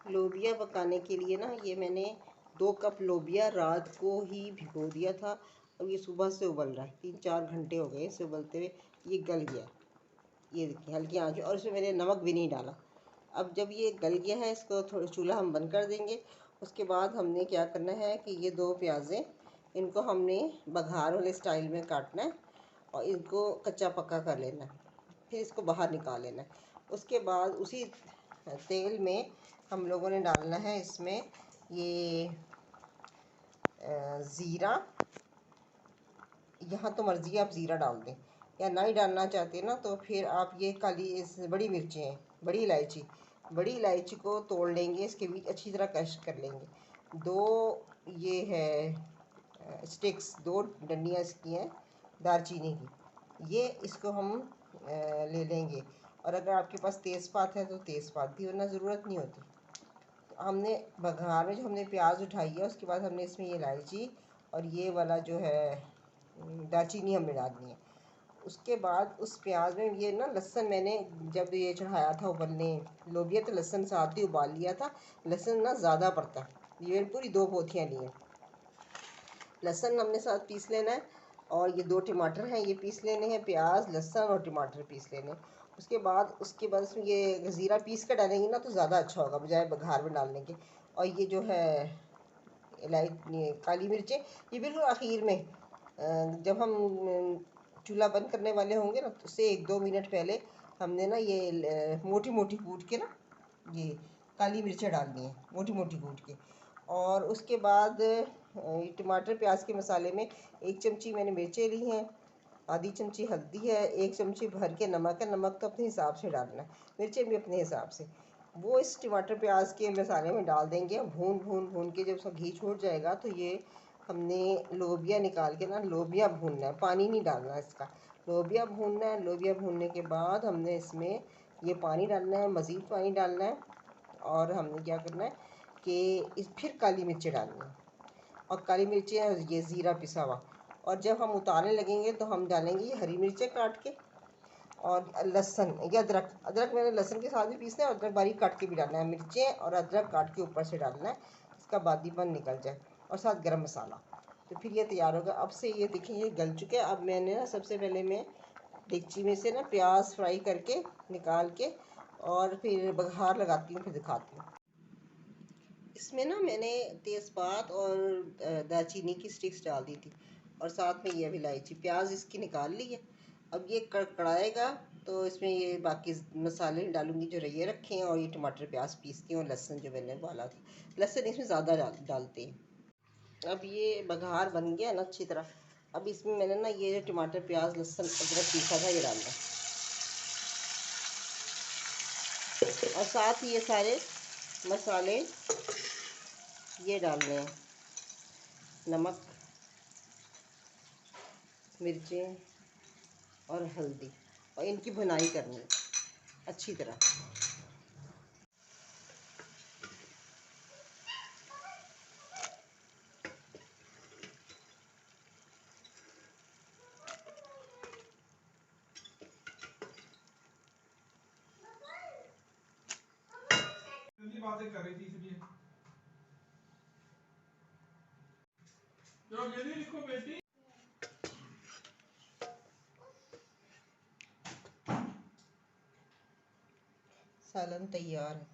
लोबिया पकाने के लिए ना ये मैंने 2 कप लोबिया रात को ही भिगो दिया था। अब ये सुबह से उबल रहा है, 3-4 घंटे हो गए इसे उबलते हुए। ये गल गया, ये देखिए हल्की आंच, और इसमें मैंने नमक भी नहीं डाला। अब जब ये गल गया है, इसको थोड़ा चूल्हा हम बंद कर देंगे। उसके बाद हमने क्या करना है कि ये 2 प्याज़ें, इनको हमने बघार वाले स्टाइल में काटना है और इनको कच्चा पक्का कर लेना है। फिर इसको बाहर निकाल लेना है। उसके बाद उसी तेल में हम लोगों ने डालना है इसमें ये ज़ीरा। यहाँ तो मर्ज़ी आप ज़ीरा डाल दें, या ना ही डालना चाहते हैं ना तो फिर आप ये काली बड़ी मिर्चें हैं, बड़ी इलायची को तोड़ लेंगे, इसके बीच अच्छी तरह क्रश कर लेंगे। 2 ये है स्टिक्स, 2 डंडियाँ इसकी हैं दालचीनी की, ये इसको हम ले लेंगे। और अगर आपके पास तेज़पात है तो तेज़पात भी, वरना ज़रूरत नहीं होती। तो हमने बघार में जो हमने प्याज उठाई है, उसके बाद हमने इसमें ये इलायची और ये वाला जो है दालचीनी हमने डालनी है। उसके बाद उस प्याज में ये ना लहसुन, मैंने जब ये चढ़ाया था उबलने लोबिया तो लहसुन साथ ही उबाल लिया था। लहसुन ना ज़्यादा पड़ता है, ये पूरी 2 पोथियाँ ली हैं। लहसुन हमने साथ पीस लेना है, और ये 2 टमाटर हैं ये पीस लेने हैं। प्याज, लहसुन और टमाटर पीस लेने हैं। उसके बाद इसमें ये ज़ीरा पीस कर डालेंगे ना तो ज़्यादा अच्छा होगा बजाय बघार में डालने के। और ये जो है काली मिर्चें, ये बिल्कुल आखिर में जब हम चूल्हा बंद करने वाले होंगे ना, तो उससे 1-2 मिनट पहले हमने ना ये मोटी मोटी कूट के ना ये काली मिर्चें डालनी है, मोटी मोटी कूट के। और उसके बाद टमाटर प्याज के मसाले में 1 चमची मैंने मिर्चें ली हैं, आधी चमची हल्दी है, 1 चमची भर के नमक है। नमक तो अपने हिसाब से डालना है, मिर्चें भी अपने हिसाब से। वो इस टमाटर प्याज के मसाले में डाल देंगे। भून भून भून के जब उसका घी छोड़ जाएगा तो ये हमने लोबिया निकाल के ना, लोबिया भूनना है, पानी नहीं डालना इसका, लोबिया भूनना है। लोबिया भूनने के बाद हमने इसमें ये पानी डालना है, मज़ीद पानी डालना है। और हमने क्या करना है कि फिर काली मिर्चें डालनी है, और काली मिर्चें और ये ज़ीरा पिसा हुआ। और जब हम उतारने लगेंगे तो हम डालेंगे ये हरी मिर्चें काट के, और लहसुन या अदरक मैंने लहसुन के साथ भी पीसना है, और अदरक बारीक काट के भी डालना है। मिर्चें और अदरक काट के ऊपर से डालना है, इसका बादीपन निकल जाए, और साथ गरम मसाला। तो फिर ये तैयार होगा। अब से ये देखिए ये गल चुके हैं। अब मैंने ना सबसे पहले मैं डेगची में से ना प्याज फ्राई करके निकाल के, और फिर बघार लगाती हूँ, फिर दिखाती हूँ। इसमें ना मैंने तेज़पात और दालचीनी की स्टिक्स डाल दी थी, और साथ में ये भी इलायची। प्याज इसकी निकाल ली है। अब ये कढ़ाएगा तो इसमें ये बाकी मसाले डालूंगी जो रैये रखे हैं, और ये टमाटर प्याज पीसती हूँ, लहसुन जो मैंने उबाला था, लहसुन इसमें ज़्यादा डालते हैं। अब ये बघार बन गया ना अच्छी तरह। अब इसमें मैंने ना ये जो टमाटर प्याज लहसुन अदरक पीसा था ये डालना है, और साथ ही ये सारे मसाले ये डालने हैं, नमक, मिर्चें और हल्दी, और इनकी भुनाई करनी है अच्छी तरह। बातें कर रही थी इसलिए। चलो जल्दी लिखो बेटी। सालन तैयार है।